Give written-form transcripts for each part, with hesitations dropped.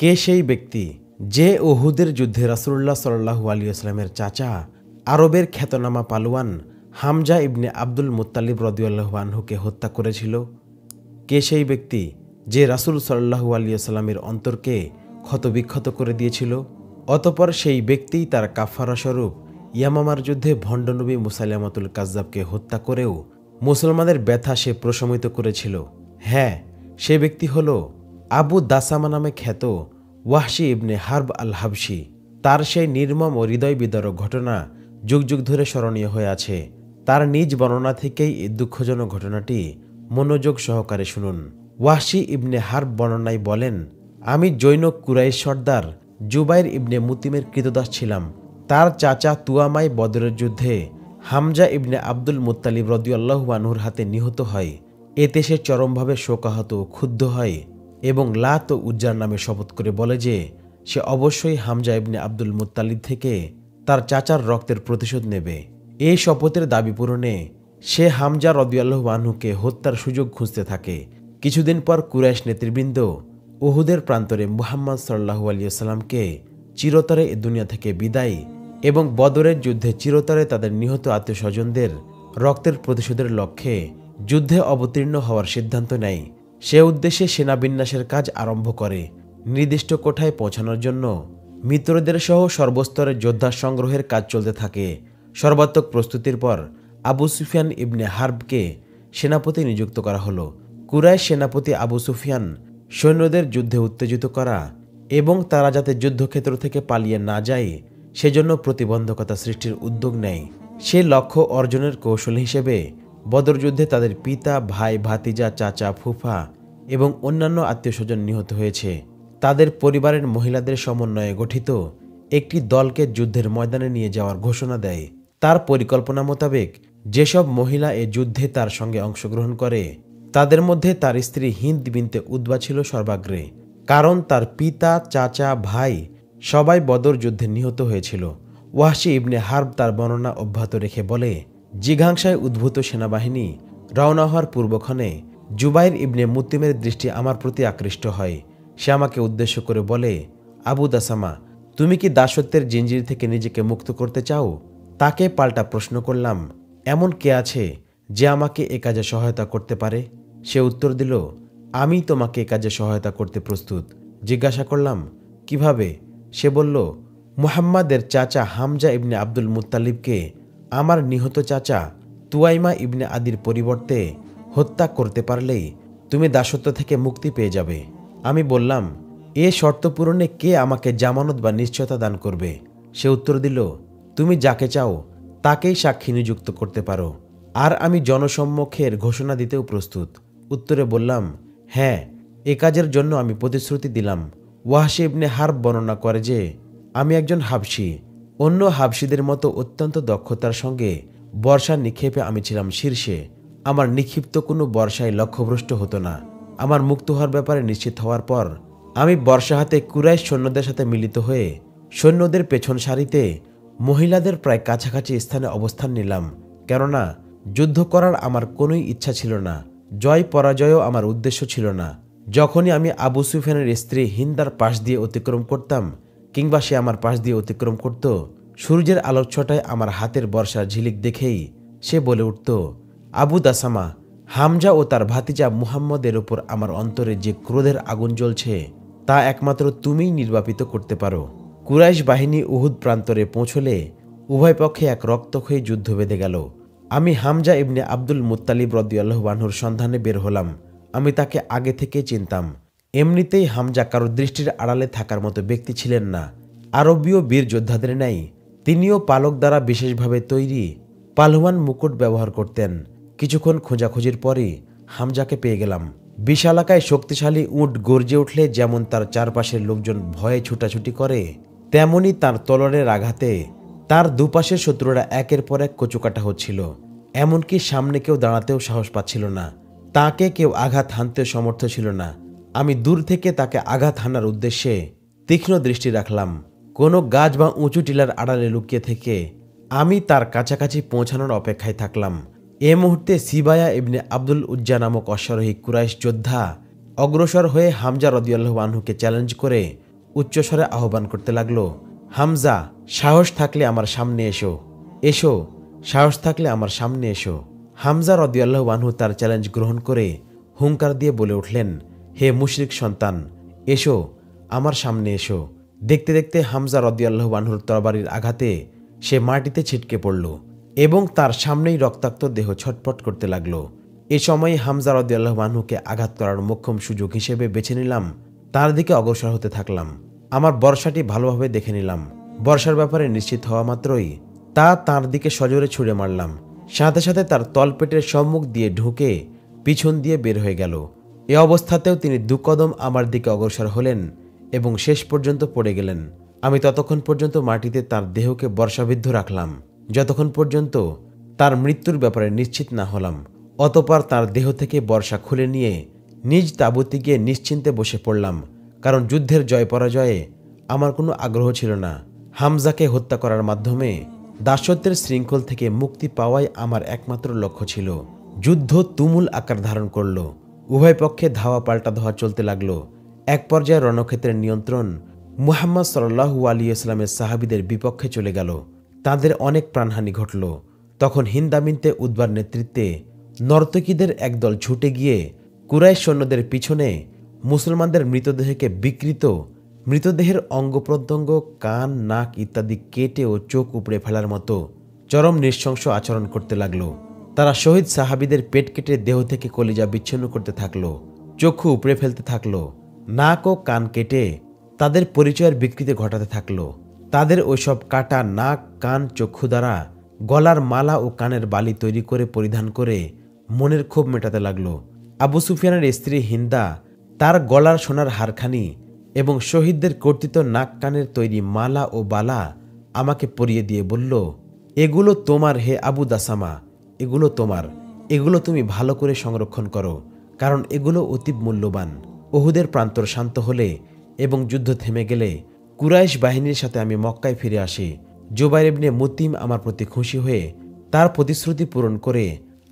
কে সেই ব্যক্তি যে উহুদের যুদ্ধে রাসূলুল্লাহ সাল্লাল্লাহু আলাইহি ওয়াসাল্লামের চাচা আরবের খ্যাতনামা পালোয়ান হামজা ইবনে আব্দুল মুত্তালিব রাদিয়াল্লাহু আনহুকে হত্যা করেছিল? কে সেই ব্যক্তি যে রাসূল সাল্লাল্লাহু আলাইহি ওয়াসাল্লামের অন্তরকে ক্ষতবিক্ষত করে দিয়েছিল? অতঃপর সেই ব্যক্তিই তার কাফারা স্বরূপ ইয়ামামার যুদ্ধে ভণ্ডনবী মুসাইলামাতুল কাজ্জাবকে হত্যা করেও মুসলমানদের ব্যথা সে প্রশমিত করেছিল। হ্যাঁ, সে ব্যক্তি হল আবু দাসামা নামে খ্যাত ওয়াহশী ইবনে হারব আল হাবশী। তার সেই নির্মম ও হৃদয় বিদারক ঘটনা যুগ যুগ ধরে স্মরণীয় হয়ে আছে। তার নিজ বর্ণনা থেকেই এই দুঃখজনক ঘটনাটি মনোযোগ সহকারে শুনুন। ওয়াহশী ইবনে হারব বর্ণনায় বলেন, আমি জৈনক কুরাইশ সর্দার জুবাইর ইবনে মুতিমের কৃতদাস ছিলাম। তার চাচা তুয়ামাই বদরের যুদ্ধে হামজা ইবনে আব্দুল মুত্তালিব রাদিয়াল্লাহু আনহুর হাতে নিহত হয়। এতে সে চরমভাবে শোকাহত ও ক্ষুব্ধ হয় এবং লাত ও উজ্জার নামে শপথ করে বলে যে সে অবশ্যই হামজা ইবনে আব্দুল মুত্তালিব থেকে তার চাচার রক্তের প্রতিশোধ নেবে। এই শপথের দাবি পূরণে সে হামজা রাদিয়াল্লাহু আনহুকে হত্যার সুযোগ খুঁজতে থাকে। কিছুদিন পর কুরাইশ নেতৃবৃন্দ উহুদের প্রান্তরে মুহাম্মদ সাল্লাল্লাহু আলাইহি ওয়াসাল্লামকে চিরতরে এ দুনিয়া থেকে বিদায় এবং বদরের যুদ্ধে চিরতরে তাদের নিহত আত্মীয়স্বজনদের রক্তের প্রতিশোধের লক্ষ্যে যুদ্ধে অবতীর্ণ হওয়ার সিদ্ধান্ত নেয়। সে উদ্দেশ্যে সেনাবিন্যাসের কাজ আরম্ভ করে। নির্দিষ্ট কোঠায় পৌঁছানোর জন্য মিত্রদের সহ সর্বস্তরের যোদ্ধা সংগ্রহের কাজ চলতে থাকে। সর্বাত্মক প্রস্তুতির পর আবু সুফিয়ান ইবনে হারবকে সেনাপতি নিযুক্ত করা হলো। কুরাইশ সেনাপতি আবু সুফিয়ান সৈন্যদের যুদ্ধে উত্তেজিত করা এবং তারা যাতে যুদ্ধক্ষেত্র থেকে পালিয়ে না যায় সেজন্য প্রতিবন্ধকতা সৃষ্টির উদ্যোগ নেয়। সে লক্ষ্য অর্জনের কৌশল হিসেবে বদর যুদ্ধে তাদের পিতা, ভাই, ভাতিজা, চাচা, ফুফা এবং অন্যান্য আত্মীয়স্বজন নিহত হয়েছে। তাদের পরিবারের মহিলাদের সমন্বয়ে গঠিত একটি দলকে যুদ্ধের ময়দানে নিয়ে যাওয়ার ঘোষণা দেয়। তার পরিকল্পনা মোতাবেক যেসব মহিলা এ যুদ্ধে তার সঙ্গে অংশগ্রহণ করে তাদের মধ্যে তার স্ত্রী হিন্দ বিনতে উতবা ছিল সর্বাগ্রে, কারণ তার পিতা, চাচা, ভাই সবাই বদর যুদ্ধে নিহত হয়েছিল। ওয়াহশী ইবনে হারব তার বর্ণনা অব্যাহত রেখে বলে, জিঘাংসায় উদ্ভূত সেনাবাহিনী রওনা হওয়ার পূর্বক্ষণে জুবাইর ইবনে মুতিমের দৃষ্টি আমার প্রতি আকৃষ্ট হয়। সে আমাকে উদ্দেশ্য করে বলে, আবু দাসামা, তুমি কি দাসত্বের জিঞ্জির থেকে নিজেকে মুক্ত করতে চাও? তাকে পাল্টা প্রশ্ন করলাম, এমন কে আছে যে আমাকে এ কাজে সহায়তা করতে পারে? সে উত্তর দিল, আমি তোমাকে এ কাজে সহায়তা করতে প্রস্তুত। জিজ্ঞাসা করলাম, কিভাবে? সে বলল, মুহাম্মাদের চাচা হামজা ইবনে আব্দুল মুত্তালিবকে আমার নিহত চাচা তুয়াইমা ইবনে আদির পরিবর্তে হত্যা করতে পারলেই তুমি দাসত্ব থেকে মুক্তি পেয়ে যাবে। আমি বললাম, এ শর্ত পূরণে কে আমাকে জামানত বা নিশ্চয়তা দান করবে? সে উত্তর দিল, তুমি যাকে চাও তাকেই সাক্ষী নিযুক্ত করতে পারো, আর আমি জনসম্মুখের ঘোষণা দিতেও প্রস্তুত। উত্তরে বললাম, হ্যাঁ, এ কাজের জন্য আমি প্রতিশ্রুতি দিলাম। ওয়াহশী ইবনে হারব বর্ণনা করে যে আমি একজন হাবশী। অন্য হাবশীদের মতো অত্যন্ত দক্ষতার সঙ্গে বর্ষা নিক্ষেপে আমি ছিলাম শীর্ষে। আমার নিক্ষিপ্ত কোনো বর্ষায় লক্ষ্যভ্রষ্ট হতো না। আমার মুক্ত হওয়ার ব্যাপারে নিশ্চিত হওয়ার পর আমি বর্ষা হাতে কুরাইশ সৈন্যদের সাথে মিলিত হয়ে সৈন্যদের পেছন সারিতে মহিলাদের প্রায় কাছাকাছি স্থানে অবস্থান নিলাম, কেননা যুদ্ধ করার আমার কোনোই ইচ্ছা ছিল না। জয় পরাজয়ও আমার উদ্দেশ্য ছিল না। যখনই আমি আবু সুফিয়ানের স্ত্রী হিন্দার পাশ দিয়ে অতিক্রম করতাম কিংবা সে আমার পাশ দিয়ে অতিক্রম করত, সূর্যের আলোকছটায় আমার হাতের বর্ষার ঝিলিক দেখেই সে বলে উঠত, আবু দাসামা, হামজা ও তার ভাতিজা মুহাম্মদের উপর আমার অন্তরে যে ক্রোধের আগুন জ্বলছে তা একমাত্র তুমিই নির্বাপিত করতে পারো। কুরাইশ বাহিনী উহুদ প্রান্তরে পৌঁছলে উভয় পক্ষে এক রক্তক্ষয়ী যুদ্ধ বেঁধে গেল। আমি হামজা ইবনে আব্দুল মুত্তালিব রাদিয়াল্লাহু আনহুর সন্ধানে বের হলাম। আমি তাকে আগে থেকে চিনতাম। এমনিতেই হামজা কারো দৃষ্টির আড়ালে থাকার মতো ব্যক্তি ছিলেন না। আরবীয় বীর যোদ্ধাদের ন্যায় তিনিও পালক দ্বারা বিশেষভাবে তৈরি পালওয়ান মুকুট ব্যবহার করতেন। কিছুক্ষণ খোঁজাখুঁজির পরই হামজাকে পেয়ে গেলাম। বিশালাকায় শক্তিশালী উট গর্জে উঠলে যেমন তার চারপাশের লোকজন ভয়ে ছুটাছুটি করে, তেমনি তার তলোয়ারের আঘাতে তার দুপাশের শত্রুরা একের পর এক কচুকাটা হচ্ছিল। এমনকি সামনে কেউ দাঁড়াতেও সাহস পাচ্ছিল না। তাকে কেউ আঘাত হানতে সমর্থ ছিল না। আমি দূর থেকে তাকে আঘাত হানার উদ্দেশ্যে তীক্ষ্ণ দৃষ্টি রাখলাম। কোনো গাছ বা উঁচু টিলার আড়ালে লুকিয়ে থেকে আমি তার কাছাকাছি পৌঁছানোর অপেক্ষায় থাকলাম। এ মুহূর্তে সিবায়া ইবনে আব্দুল উজ্জা নামক অশ্বারোহী কুরাইশ যোদ্ধা অগ্রসর হয়ে হামজা রাদিয়াল্লাহু আনহুকে চ্যালেঞ্জ করে উচ্চস্বরে আহ্বান করতে লাগলো, হামজা, সাহস থাকলে আমার সামনে এসো, এসো, সাহস থাকলে আমার সামনে এসো। হামজা রাদিয়াল্লাহু আনহু তার চ্যালেঞ্জ গ্রহণ করে হুঙ্কার দিয়ে বলে উঠলেন, হে মুশরিক সন্তান, এসো, আমার সামনে এসো। দেখতে দেখতে হামজা রাদিয়াল্লাহু আনহুর তরবারির আঘাতে সে মাটিতে ছিটকে পড়ল এবং তার সামনেই রক্তাক্ত দেহ ছটফট করতে লাগল। এ সময় হামজা রাদিয়াল্লাহু আনহুকে আঘাত করার মোক্ষম সুযোগ হিসেবে বেছে নিলাম, তার দিকে অগ্রসর হতে থাকলাম। আমার বর্ষাটি ভালোভাবে দেখে নিলাম। বর্ষার ব্যাপারে নিশ্চিত হওয়া মাত্রই তা তাঁর দিকে সজোরে ছুঁড়ে মারলাম। সাথে সাথে তার তলপেটের সম্মুখ দিয়ে ঢুকে পিছন দিয়ে বের হয়ে গেল। এ অবস্থাতেও তিনি 2 কদম আমার দিকে অগ্রসর হলেন এবং শেষ পর্যন্ত পড়ে গেলেন। আমি ততক্ষণ পর্যন্ত মাটিতে তার দেহকে বর্ষাবিদ্ধ রাখলাম যতক্ষণ পর্যন্ত তার মৃত্যুর ব্যাপারে নিশ্চিত না হলাম। অতঃপর তার দেহ থেকে বর্ষা খুলে নিয়ে নিজ তাঁবুতে গিয়ে নিশ্চিন্তে বসে পড়লাম, কারণ যুদ্ধের জয় পরাজয়ে আমার কোনো আগ্রহ ছিল না। হামজাকে হত্যা করার মাধ্যমে দাসত্বের শৃঙ্খল থেকে মুক্তি পাওয়াই আমার একমাত্র লক্ষ্য ছিল। যুদ্ধ তুমুল আকার ধারণ করল। উভয় পক্ষে ধাওয়া পাল্টা ধাওয়া চলতে লাগলো। এক পর্যায়ে রণক্ষেত্রের নিয়ন্ত্রণ মুহাম্মদ সাল্লাল্লাহু আলাইহি ওয়াসাল্লামের সাহাবীদের বিপক্ষে চলে গেল। তাদের অনেক প্রাণহানি ঘটল। তখন হিন্দা বিনতে উতবার নেতৃত্বে নর্তকীদের একদল ছুটে গিয়ে কুরাইশ সৈন্যদের পিছনে মুসলমানদের মৃতদেহকে বিকৃত, মৃতদেহের অঙ্গ প্রত্যঙ্গ, কান, নাক ইত্যাদি কেটে ও চোখ উপড়ে ফেলার মতো চরম নৃশংস আচরণ করতে লাগলো। তারা শহীদ সাহাবীদের পেট কেটে দেহ থেকে কলিজা বিচ্ছিন্ন করতে থাকলো, চক্ষু উপড়ে ফেলতে থাকলো, নাক ও কান কেটে তাদের পরিচয়ের বিকৃতি ঘটাতে থাকলো। তাদের ওইসব কাটা নাক, কান, চক্ষু দ্বারা গলার মালা ও কানের বালি তৈরি করে পরিধান করে মনের ক্ষোভ মেটাতে লাগলো। আবু সুফিয়ানের স্ত্রী হিন্দা তার গলার সোনার হারখানি এবং শহীদদের কর্তৃত নাক কানের তৈরি মালা ও বালা আমাকে পরিয়ে দিয়ে বলল, এগুলো তোমার হে আবু দাসামা, এগুলো তোমার, এগুলো তুমি ভালো করে সংরক্ষণ করো, কারণ এগুলো অতি মূল্যবান। উহুদের প্রান্তর শান্ত হলে এবং যুদ্ধ থেমে গেলে কুরাইশ বাহিনীর সাথে আমি মক্কায় ফিরে আসি। জুবাইর ইবনে মুতিম আমার প্রতি খুশি হয়ে তার প্রতিশ্রুতি পূরণ করে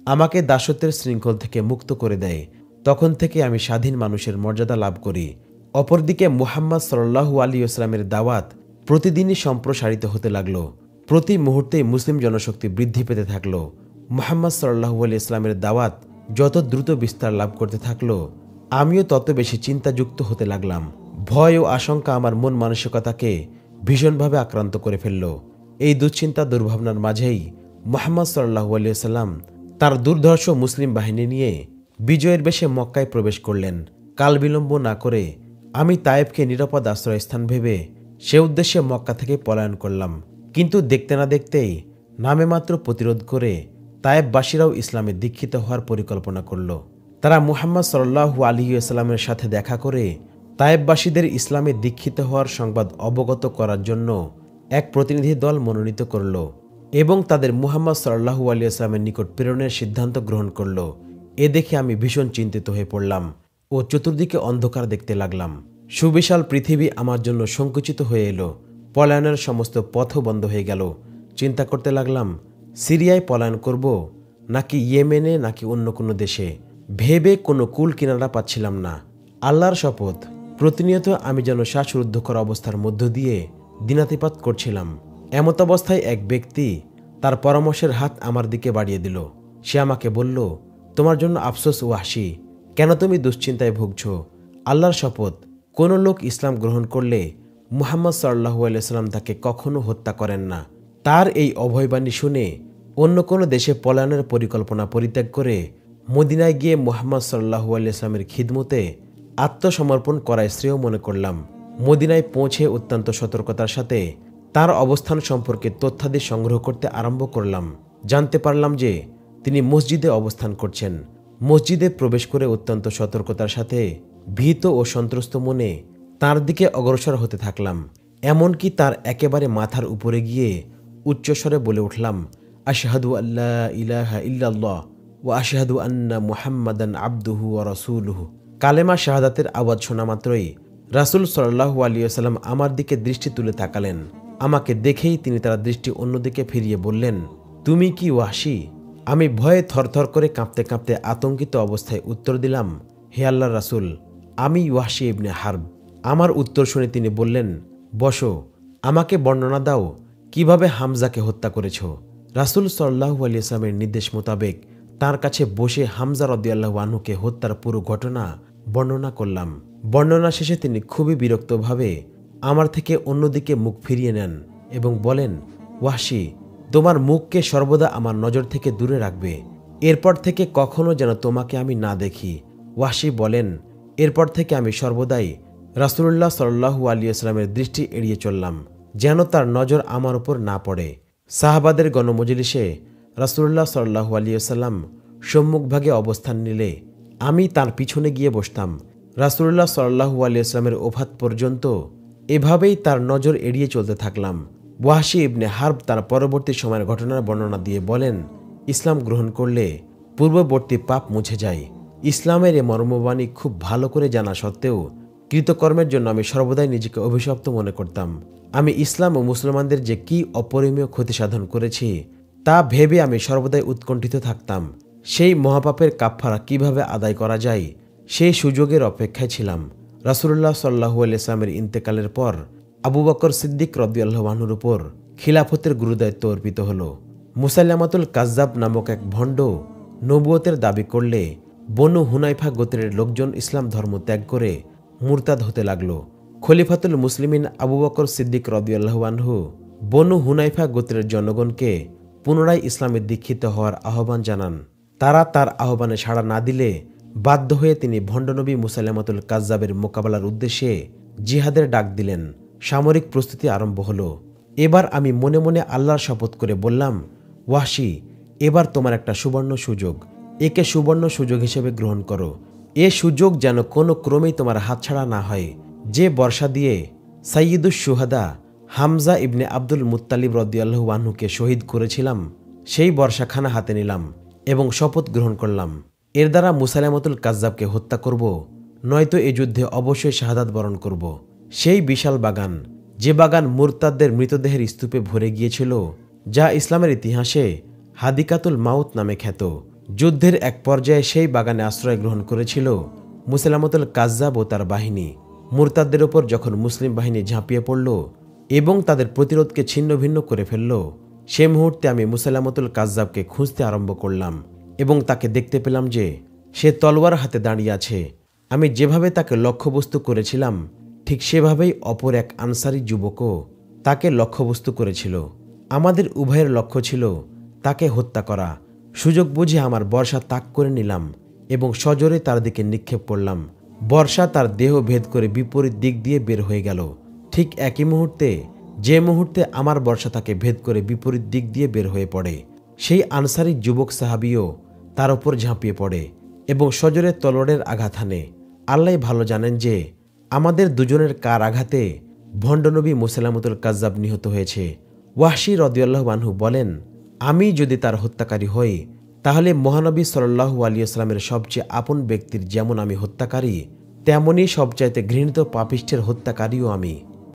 আমাকে দাসত্বের শৃঙ্খল থেকে মুক্ত করে দেয়। তখন থেকে আমি স্বাধীন মানুষের মর্যাদা লাভ করি। অপরদিকে মুহাম্মদ সাল্লাল্লাহু আলাইহি ওয়াসাল্লামের দাওয়াত প্রতিদিনই সম্প্রসারিত হতে লাগলো। প্রতি মুহূর্তেই মুসলিম জনশক্তি বৃদ্ধি পেতে থাকলো। মুহাম্মদ সাল্লাল্লাহু আলাইহি ওয়াসাল্লামের দাওয়াত যত দ্রুত বিস্তার লাভ করতে থাকলো, আমিও তত বেশি চিন্তাযুক্ত হতে লাগলাম। ভয় ও আশঙ্কা আমার মন মানসিকতাকে ভীষণভাবে আক্রান্ত করে ফেলল। এই দুশ্চিন্তা দুর্ভাবনার মাঝেই মুহাম্মদ সাল্লাল্লাহু আলাইহি ওয়াসাল্লাম তার দুর্ধর্ষ মুসলিম বাহিনী নিয়ে বিজয়ের বেশে মক্কায় প্রবেশ করলেন। কাল বিলম্ব না করে আমি তায়েফকে নিরাপদ আশ্রয়স্থান ভেবে সে উদ্দেশ্যে মক্কা থেকে পলায়ন করলাম। কিন্তু দেখতে না দেখতেই নামে মাত্র প্রতিরোধ করে তায়েফবাসীরাও ইসলামে দীক্ষিত হওয়ার পরিকল্পনা করল। তারা মুহাম্মদ সাল্লাল্লাহু আলাইহি ওয়াসাল্লামের সাথে দেখা করে তায়েফবাসীদের ইসলামে দীক্ষিত হওয়ার সংবাদ অবগত করার জন্য এক প্রতিনিধি দল মনোনীত করল এবং তাদের মুহাম্মদ সাল্লাল্লাহু আলাইহি ওয়াসাল্লামের নিকট প্রেরণের সিদ্ধান্ত গ্রহণ করল। এ দেখে আমি ভীষণ চিন্তিত হয়ে পড়লাম ও চতুর্দিকে অন্ধকার দেখতে লাগলাম। সুবিশাল পৃথিবী আমার জন্য সংকুচিত হয়ে এলো। পলায়নের সমস্ত পথও বন্ধ হয়ে গেল। চিন্তা করতে লাগলাম, সিরিয়ায় পলায়ন করব নাকি ইয়েমেনে নাকি অন্য কোনো দেশে। ভেবে কোনো কুল কিনারা পাচ্ছিলাম না। আল্লাহর শপথ, প্রতিনিয়ত আমি যেন শ্বাসরুদ্ধকর অবস্থার মধ্য দিয়ে দিনাতিপাত করছিলাম। এমত অবস্থায় এক ব্যক্তি তার পরামর্শের হাত আমার দিকে বাড়িয়ে দিল। সে আমাকে বলল, তোমার জন্য আফসোস ওয়াহশী, কেন তুমি দুশ্চিন্তায় ভুগছ? আল্লাহর শপথ, কোনো লোক ইসলাম গ্রহণ করলে মুহাম্মদ সাল্লাল্লাহু আলাইহি ওয়াসাল্লাম তাকে কখনো হত্যা করেন না। তার এই অভয়বাণী শুনে অন্য কোনো দেশে পলায়নের পরিকল্পনা পরিত্যাগ করে মদিনায় গিয়ে মুহাম্মদ সাল্লাল্লাহু আলাইহি ওয়াসাল্লামের খিদমতে আত্মসমর্পণ করায় শ্রেয় মনে করলাম। মদিনায় পৌঁছে অত্যন্ত সতর্কতার সাথে তার অবস্থান সম্পর্কে তথ্যাদি সংগ্রহ করতে আরম্ভ করলাম। জানতে পারলাম যে তিনি মসজিদে অবস্থান করছেন। মসজিদে প্রবেশ করে অত্যন্ত সতর্কতার সাথে ভীত ও সন্ত্রস্ত মনে তার দিকে অগ্রসর হতে থাকলাম। এমনকি তার একেবারে মাথার উপরে গিয়ে উচ্চস্বরে বলে উঠলাম, আশহাদু আল্লা ইলাহা ইল্লাল্লাহ ওয়া আশহাদু আন্না মুহাম্মাদান আবদুহু ওয়া রাসূলুহু। কালেমা শাহাদাতের আওয়াজ শোনা মাত্রই রাসূল সাল্লাল্লাহু আলাইহি ওয়াসাল্লাম আমার দিকে দৃষ্টি তুলে তাকালেন। আমাকে দেখেই তিনি তার দৃষ্টি অন্যদিকে ফিরিয়ে বললেন, তুমি কি ওয়াহশী? আমি ভয়ে থরথর করে কাঁপতে কাঁপতে আতঙ্কিত অবস্থায় উত্তর দিলাম, হে আল্লাহর রাসূল, আমি ওয়াহশী ইবনে হারব। আমার উত্তর শুনে তিনি বললেন, বসো, আমাকে বর্ণনা দাও কিভাবে হামজাকে হত্যা করেছ। রাসূল সাল্লাল্লাহু আলাইহি ওয়াসাল্লামের নির্দেশ মোতাবেক তার কাছে বসে হামজা রাদিয়াল্লাহু আনহুকে হত্যার পুরো ঘটনা বর্ণনা করলাম। বর্ণনা শেষে তিনি খুবই বিরক্তভাবে আমার থেকে অন্যদিকে মুখ ফিরিয়ে নেন এবং বলেন, ওয়াহশী, তোমার মুখকে সর্বদা আমার নজর থেকে দূরে রাখবে, এরপর থেকে কখনো যেন তোমাকে আমি না দেখি। ওয়াহশী বলেন, এরপর থেকে আমি সর্বদাই রাসূলুল্লাহ সাল্লাল্লাহু আলাইহি ওয়াসাল্লামের দৃষ্টি এড়িয়ে চললাম, যেন তার নজর আমার উপর না পড়ে। সাহাবাদের গণমজলিসে রাসূলুল্লাহ সাল্লাল্লাহু আলাইহি ওয়াসাল্লাম সম্মুখভাগে অবস্থান নিলে আমি তার পিছনে গিয়ে বসতাম। রাসূলুল্লাহ সাল্লাল্লাহু আলাইহি ওয়াসাল্লামের ওফাত পর্যন্ত এভাবেই তার নজর এড়িয়ে চলতে থাকলাম। ওয়াহশী ইবনে হার্ব তার পরবর্তী সময়ের ঘটনার বর্ণনা দিয়ে বলেন, ইসলাম গ্রহণ করলে পূর্ববর্তী পাপ মুছে যায়। ইসলামের এ মর্মবাণী খুব ভালো করে জানা সত্ত্বেও কৃতকর্মের জন্য আমি সর্বদাই নিজেকে অভিশপ্ত মনে করতাম। আমি ইসলাম ও মুসলমানদের যে কি অপরিমেয় ক্ষতি সাধন করেছি তা ভেবে আমি সর্বদাই উৎকণ্ঠিত থাকতাম। সেই মহাপাপের কাফফারা কিভাবে আদায় করা যায় সেই সুযোগের অপেক্ষায় ছিলাম। রাসূলুল্লাহ সাল্লাল্লাহু আলাইহি ওয়াসাল্লামের ইন্তেকালের পর আবু বকর সিদ্দিক রাদিয়াল্লাহু আনহুর উপর খিলাফতের গুরুদায়িত্ব অর্পিত হল। মুসাইলামাতুল কাজ্জাব নামক এক ভণ্ড নবুয়তের দাবি করলে বনু হুনাইফা গোত্রের লোকজন ইসলাম ধর্ম ত্যাগ করে মুরতাদ হতে লাগল। খলিফাতুল মুসলিমিন আবু বকর সিদ্দিক রাদিয়াল্লাহু আনহু বনু হুনাইফা গোত্রের জনগণকে পুনরায় ইসলামে দীক্ষিত হওয়ার আহ্বান জানান। তারা তার আহ্বানে সাড়া না দিলে বাধ্য হয়ে তিনি ভণ্ডনবী মুসাইলামাতুল কাজ্জাবের মোকাবেলার উদ্দেশ্যে জিহাদের ডাক দিলেন। সামরিক প্রস্তুতি আরম্ভ হল। এবার আমি মনে মনে আল্লাহর শপথ করে বললাম, ওয়াহশী, এবার তোমার একটা সুবর্ণ সুযোগ, একে সুবর্ণ সুযোগ হিসেবে গ্রহণ করো। এ সুযোগ যেন কোনো ক্রমেই তোমার হাতছাড়া না হয়। যে বর্ষা দিয়ে সাইয়্যিদুশ শুহাদা হামজা ইবনে আব্দুল মুত্তালিব রাদিয়াল্লাহু আনহুকে শহীদ করেছিলাম, সেই বর্ষাখানা হাতে নিলাম এবং শপথ গ্রহণ করলাম, এর দ্বারা মুসাইলামাতুল কাজ্জাবকে হত্যা করব, নয়তো এ যুদ্ধে অবশ্যই শাহাদাত বরণ করব। সেই বিশাল বাগান, যে বাগান মুরতাদদের মৃতদেহের স্তূপে ভরে গিয়েছিল, যা ইসলামের ইতিহাসে হাদিকাতুল মাউত নামে খ্যাত। যুদ্ধের এক পর্যায়ে সেই বাগানে আশ্রয় গ্রহণ করেছিল মুসাইলামাতুল কাজ্জাব ও তার বাহিনী। মুরতাদদের ওপর যখন মুসলিম বাহিনী ঝাঁপিয়ে পড়ল এবং তাদের প্রতিরোধকে ছিন্ন ভিন্ন করে ফেলল, সে মুহূর্তে আমি মুসাইলামাতুল কাজ্জাবকে খুঁজতে আরম্ভ করলাম এবং তাকে দেখতে পেলাম যে সে তলোয়ার হাতে দাঁড়িয়ে আছে। আমি যেভাবে তাকে লক্ষ্যবস্তু করেছিলাম ঠিক সেভাবেই অপর এক আনসারী যুবকও তাকে লক্ষ্যবস্তু করেছিল। আমাদের উভয়ের লক্ষ্য ছিল তাকে হত্যা করা। সুযোগ বুঝে আমার বর্ষা তাক করে নিলাম এবং সজোরে তার দিকে নিক্ষেপ করলাম। বর্ষা তার দেহ ভেদ করে বিপরীত দিক দিয়ে বের হয়ে গেল। ঠিক একই মুহূর্তে, যে মুহূর্তে আমার বর্ষা তাকে ভেদ করে বিপরীত দিক দিয়ে বের হয়ে পড়ে, সেই আনসারী যুবক সাহাবীও তার ওপর ঝাঁপিয়ে পড়ে এবং সজোরে তলোয়ারের আঘাত হানে। আল্লাহ ভালো জানেন যে আমাদের দুজনের কার আঘাতে ভণ্ডনবী মুসাইলামাতুল কাজ্জাব নিহত হয়েছে। ওয়াহশী রাদিয়াল্লাহু আনহু বলেন, আমি যদি তার হত্যাকারী হই তাহলে মহানবী সাল্লাল্লাহু আলাইহি ওয়াসাল্লামের সবচেয়ে আপন ব্যক্তির যেমন আমি হত্যাকারী, তেমনি সবচাইতে ঘৃণিত পাপিষ্ঠের হত্যাকারীও আমি।